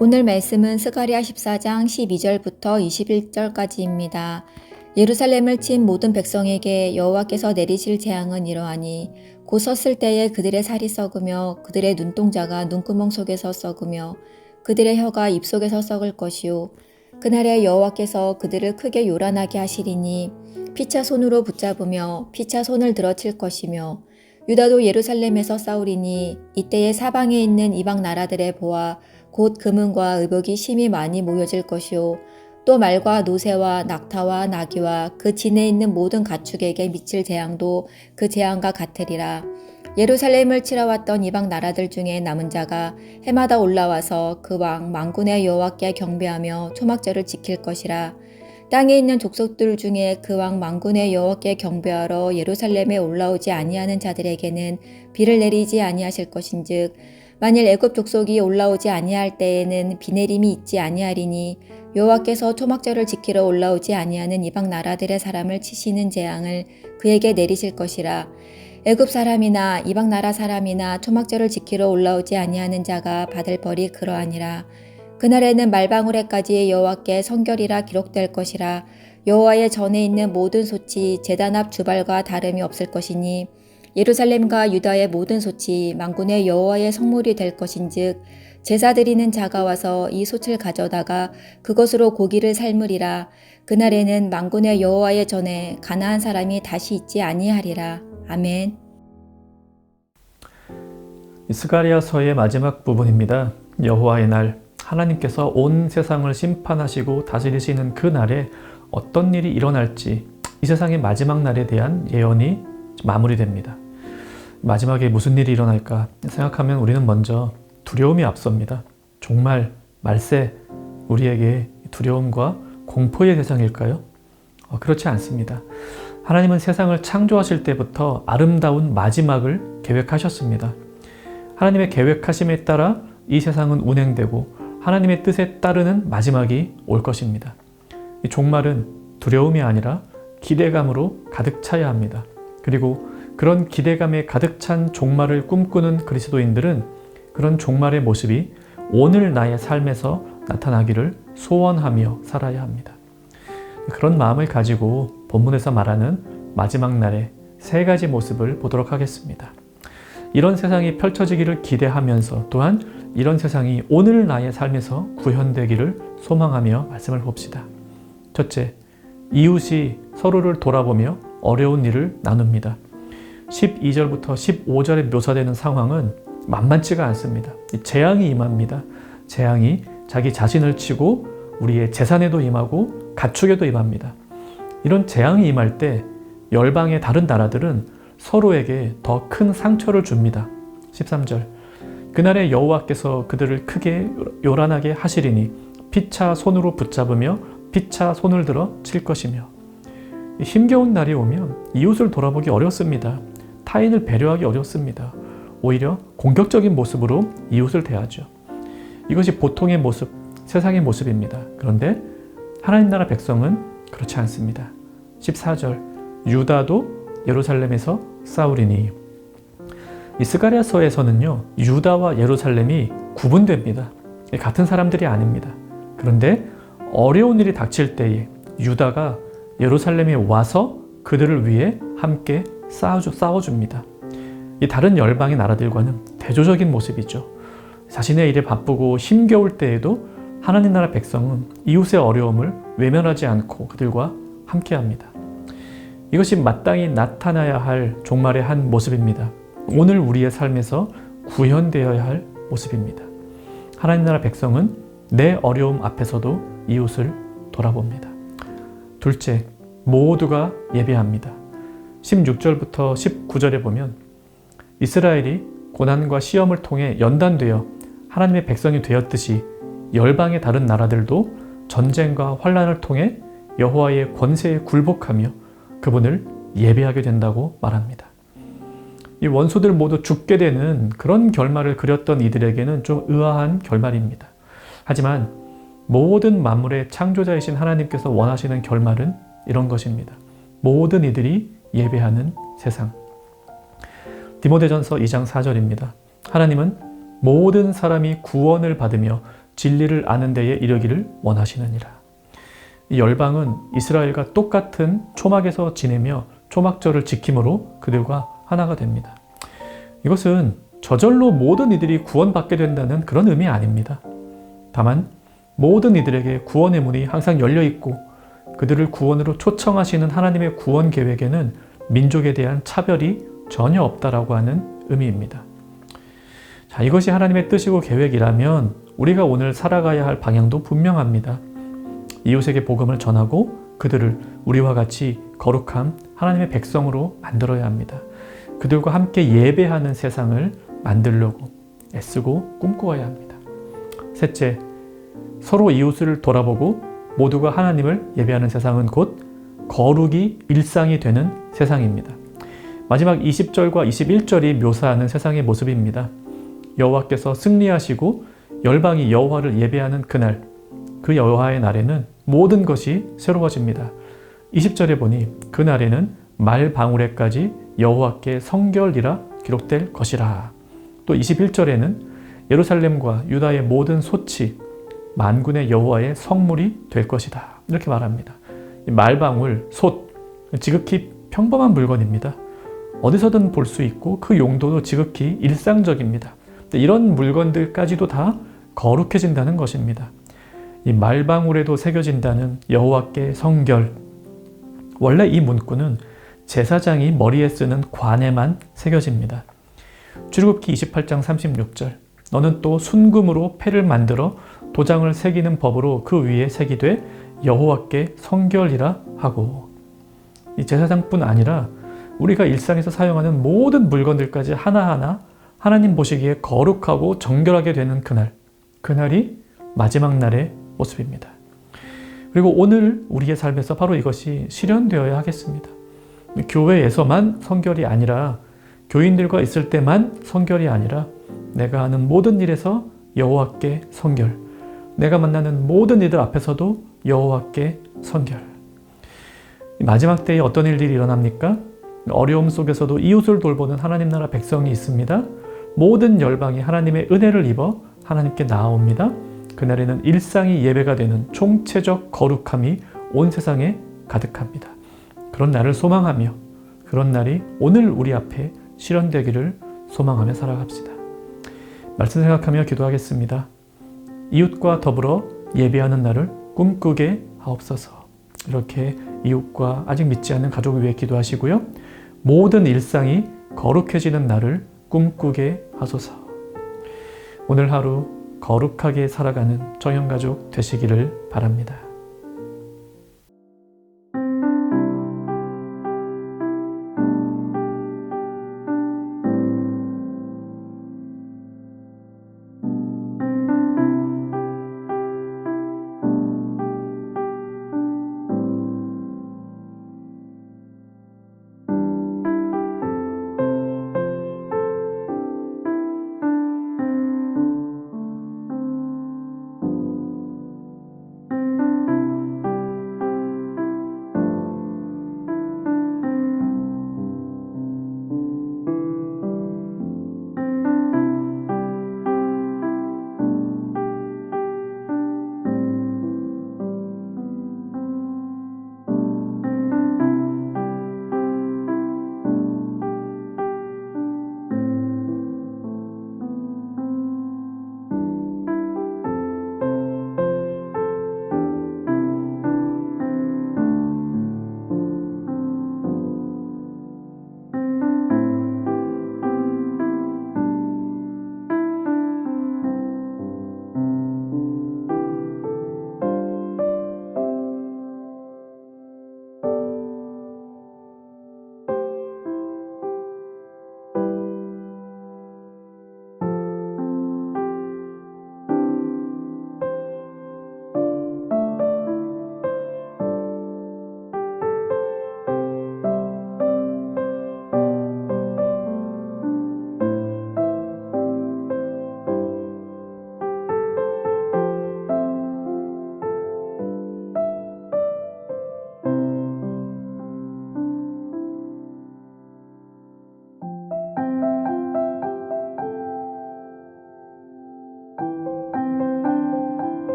오늘 말씀은 스가랴 14장 12절부터 21절까지입니다. 예루살렘을 친 모든 백성에게 여호와께서 내리실 재앙은 이러하니 곧 섰을 때에 그들의 살이 썩으며 그들의 눈동자가 눈구멍 속에서 썩으며 그들의 혀가 입속에서 썩을 것이요 그날에 여호와께서 그들을 크게 요란하게 하시리니 피차 손으로 붙잡으며 피차 손을 들어 칠 것이며 유다도 예루살렘에서 싸우리니 이때에 사방에 있는 이방 나라들의 보아 곧 금은과 의복이 심히 많이 모여질 것이요 또 말과 노새와 낙타와 나귀와 그 진에 있는 모든 가축에게 미칠 재앙도 그 재앙과 같으리라. 예루살렘을 치러 왔던 이방 나라들 중에 남은 자가 해마다 올라와서 그 왕 만군의 여호와께 경배하며 초막절을 지킬 것이라. 땅에 있는 족속들 중에 그 왕 만군의 여호와께 경배하러 예루살렘에 올라오지 아니하는 자들에게는 비를 내리지 아니하실 것인즉 만일 애굽 족속이 올라오지 아니할 때에는 비 내림이 있지 아니하리니 여호와께서 초막절을 지키러 올라오지 아니하는 이방 나라들의 사람을 치시는 재앙을 그에게 내리실 것이라. 애굽 사람이나 이방 나라 사람이나 초막절을 지키러 올라오지 아니하는 자가 받을 벌이 그러하니라. 그날에는 말방울에까지 여호와께 성결이라 기록될 것이라. 여호와의 전에 있는 모든 솥이 제단 앞 주발과 다름이 없을 것이니 예루살렘과 유다의 모든 솥이 만군의 여호와의 성물이 될 것인즉 제사 드리는 자가 와서 이 솥을 가져다가 그것으로 고기를 삶으리라. 그날에는 만군의 여호와의 전에 가나안 사람이 다시 있지 아니하리라. 아멘. 스가랴서의 마지막 부분입니다. 여호와의 날, 하나님께서 온 세상을 심판하시고 다스리시는 그 날에 어떤 일이 일어날지 이 세상의 마지막 날에 대한 예언이 마무리됩니다. 마지막에 무슨 일이 일어날까 생각하면 우리는 먼저 두려움이 앞섭니다. 정말 말세 우리에게 두려움과 공포의 대상일까요? 그렇지 않습니다. 하나님은 세상을 창조하실 때부터 아름다운 마지막을 계획하셨습니다. 하나님의 계획하심에 따라 이 세상은 운행되고 하나님의 뜻에 따르는 마지막이 올 것입니다. 이 종말은 두려움이 아니라 기대감으로 가득 차야 합니다. 그리고 그런 기대감에 가득 찬 종말을 꿈꾸는 그리스도인들은 그런 종말의 모습이 오늘 나의 삶에서 나타나기를 소원하며 살아야 합니다. 그런 마음을 가지고 본문에서 말하는 마지막 날의 세 가지 모습을 보도록 하겠습니다. 이런 세상이 펼쳐지기를 기대하면서 또한 이런 세상이 오늘 나의 삶에서 구현되기를 소망하며 말씀을 봅시다. 첫째, 이웃이 서로를 돌아보며 어려운 일을 나눕니다. 12절부터 15절에 묘사되는 상황은 만만치가 않습니다. 재앙이 임합니다. 재앙이 자기 자신을 치고 우리의 재산에도 임하고 가축에도 임합니다. 이런 재앙이 임할 때 열방의 다른 나라들은 서로에게 더 큰 상처를 줍니다. 13절, 그날에 여호와께서 그들을 크게 요란하게 하시리니 피차 손으로 붙잡으며 피차 손을 들어 칠 것이며. 힘겨운 날이 오면 이웃을 돌아보기 어렵습니다. 타인을 배려하기 어렵습니다. 오히려 공격적인 모습으로 이웃을 대하죠. 이것이 보통의 모습, 세상의 모습입니다. 그런데 하나님 나라 백성은 그렇지 않습니다. 14절, 유다도 예루살렘에서 싸우리니. 이 스가랴서에서는요, 유다와 예루살렘이 구분됩니다. 같은 사람들이 아닙니다. 그런데 어려운 일이 닥칠 때에 유다가 예루살렘에 와서 그들을 위해 함께 싸워줍니다. 이 다른 열방의 나라들과는 대조적인 모습이죠. 자신의 일에 바쁘고 힘겨울 때에도 하나님 나라 백성은 이웃의 어려움을 외면하지 않고 그들과 함께합니다. 이것이 마땅히 나타나야 할 종말의 한 모습입니다. 오늘 우리의 삶에서 구현되어야 할 모습입니다. 하나님 나라 백성은 내 어려움 앞에서도 이웃을 돌아봅니다. 둘째, 모두가 예배합니다. 16절부터 19절에 보면 이스라엘이 고난과 시험을 통해 연단되어 하나님의 백성이 되었듯이 열방의 다른 나라들도 전쟁과 환난을 통해 여호와의 권세에 굴복하며 그분을 예배하게 된다고 말합니다. 이 원수들 모두 죽게 되는 그런 결말을 그렸던 이들에게는 좀 의아한 결말입니다. 하지만 모든 만물의 창조자이신 하나님께서 원하시는 결말은 이런 것입니다. 모든 이들이 예배하는 세상. 디모데전서 2장 4절입니다. 하나님은 모든 사람이 구원을 받으며 진리를 아는 데에 이르기를 원하시느니라. 이 열방은 이스라엘과 똑같은 초막에서 지내며 초막절을 지킴으로 그들과 하나가 됩니다. 이것은 저절로 모든 이들이 구원받게 된다는 그런 의미 아닙니다. 다만 모든 이들에게 구원의 문이 항상 열려 있고 그들을 구원으로 초청하시는 하나님의 구원 계획에는 민족에 대한 차별이 전혀 없다라고 하는 의미입니다. 자, 이것이 하나님의 뜻이고 계획이라면 우리가 오늘 살아가야 할 방향도 분명합니다. 이웃에게 복음을 전하고 그들을 우리와 같이 거룩한 하나님의 백성으로 만들어야 합니다. 그들과 함께 예배하는 세상을 만들려고 애쓰고 꿈꾸어야 합니다. 셋째, 서로 이웃을 돌아보고 모두가 하나님을 예배하는 세상은 곧 거룩이 일상이 되는 세상입니다. 마지막 20절과 21절이 묘사하는 세상의 모습입니다. 여호와께서 승리하시고 열방이 여호와를 예배하는 그날, 그 여호와의 날에는 모든 것이 새로워집니다. 20절에 보니 그날에는 말 방울에까지 여호와께 성결이라 기록될 것이라. 또 21절에는 예루살렘과 유다의 모든 솥이 만군의 여호와의 성물이 될 것이다. 이렇게 말합니다. 이 말방울, 솥, 지극히 평범한 물건입니다. 어디서든 볼 수 있고 그 용도도 지극히 일상적입니다. 이런 물건들까지도 다 거룩해진다는 것입니다. 이 말방울에도 새겨진다는 여호와께 성결. 원래 이 문구는 제사장이 머리에 쓰는 관에만 새겨집니다. 출애굽기 28장 36절. 너는 또 순금으로 패를 만들어 도장을 새기는 법으로 그 위에 새기되 여호와께 성결이라 하고. 이 제사장뿐 아니라 우리가 일상에서 사용하는 모든 물건들까지 하나하나 하나님 보시기에 거룩하고 정결하게 되는 그날, 그날이 마지막 날의 모습입니다. 그리고 오늘 우리의 삶에서 바로 이것이 실현되어야 하겠습니다. 교회에서만 성결이 아니라 교인들과 있을 때만 성결이 아니라 내가 하는 모든 일에서 여호와께 성결, 내가 만나는 모든 이들 앞에서도 여호와께 성결. 마지막 때에 어떤 일들이 일어납니까? 어려움 속에서도 이웃을 돌보는 하나님 나라 백성이 있습니다. 모든 열방이 하나님의 은혜를 입어 하나님께 나아옵니다. 그날에는 일상이 예배가 되는 총체적 거룩함이 온 세상에 가득합니다. 그런 날을 소망하며 그런 날이 오늘 우리 앞에 실현되기를 소망하며 살아갑시다. 말씀 생각하며 기도하겠습니다. 이웃과 더불어 예배하는 날을 꿈꾸게 하옵소서. 이렇게 이웃과 아직 믿지 않는 가족을 위해 기도하시고요. 모든 일상이 거룩해지는 날을 꿈꾸게 하소서. 오늘 하루 거룩하게 살아가는 정형가족 되시기를 바랍니다.